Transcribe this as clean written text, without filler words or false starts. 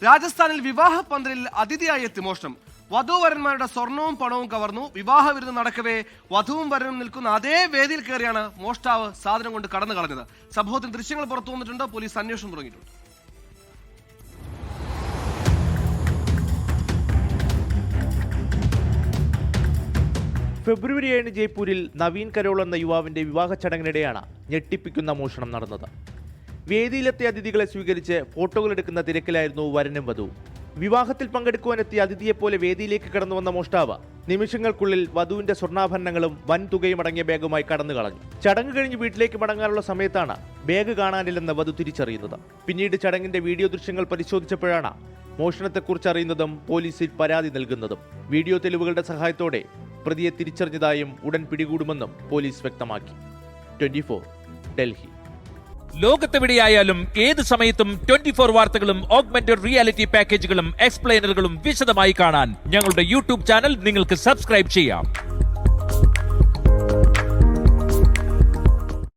രാജസ്ഥാനിൽ വിവാഹ പന്തലിൽ അതിഥിയായി എത്തി മോഷണം. വധൂവരന്മാരുടെ സ്വർണവും പണവും കവർന്നു. വിവാഹ വിരുന്ന് നടക്കവേ വധുവും വരനും നിൽക്കുന്ന അതേ വേദിയിൽ കയറിയാണ് മോഷ്ടാവ് സാധനം കൊണ്ട് കടന്നു കളഞ്ഞത്. സംഭവത്തിൽ ദൃശ്യങ്ങൾ പുറത്തു വന്നിട്ടുണ്ട്. പോലീസ് അന്വേഷണം തുടങ്ങിയിട്ടുണ്ട്. ഫെബ്രുവരി 7 ജയ്പൂരിൽ നവീൻ കരോൾ എന്ന യുവാവിന്റെ വിവാഹ ചടങ്ങിനിടെയാണ് ഞെട്ടിപ്പിക്കുന്ന മോഷണം നടന്നത്. വേദിയിലെത്തിയ അതിഥികളെ സ്വീകരിച്ച് ഫോട്ടോകൾ എടുക്കുന്ന തിരക്കിലായിരുന്നു വരനും വധുവും. വിവാഹത്തിൽ പങ്കെടുക്കുവാനെത്തിയ അതിഥിയെപ്പോലെ വേദിയിലേക്ക് കടന്നു വന്ന മോഷ്ടാവ് നിമിഷങ്ങൾക്കുള്ളിൽ വധുവിന്റെ സ്വർണ്ണാഭരണങ്ങളും വൻ തുകയും അടങ്ങിയ ബാഗുമായി കടന്നു കളഞ്ഞു. ചടങ്ങ് കഴിഞ്ഞ് വീട്ടിലേക്ക് മടങ്ങാനുള്ള സമയത്താണ് ബാഗ് കാണാനില്ലെന്ന് വധു തിരിച്ചറിയുന്നത്. പിന്നീട് ചടങ്ങിന്റെ വീഡിയോ ദൃശ്യങ്ങൾ പരിശോധിച്ചപ്പോഴാണ് മോഷണത്തെക്കുറിച്ച് അറിയുന്നതും പോലീസിൽ പരാതി നൽകുന്നതും. വീഡിയോ തെളിവുകളുടെ സഹായത്തോടെ പ്രതിയെ തിരിച്ചറിഞ്ഞതായും ഉടൻ പിടികൂടുമെന്നും പോലീസ് വ്യക്തമാക്കി. 24 ഡൽഹി. ലോകത്തെവിടെയായാലും ഏത് സമയത്തും 24 വാർത്തകളും ഓഗ്മെന്റഡ് റിയാലിറ്റി പാക്കേജുകളും എക്സ്പ്ലെയിനറുകളും വിശദമായി കാണാൻ ഞങ്ങളുടെ യൂട്യൂബ് ചാനൽ നിങ്ങൾക്ക് സബ്സ്ക്രൈബ് ചെയ്യാം.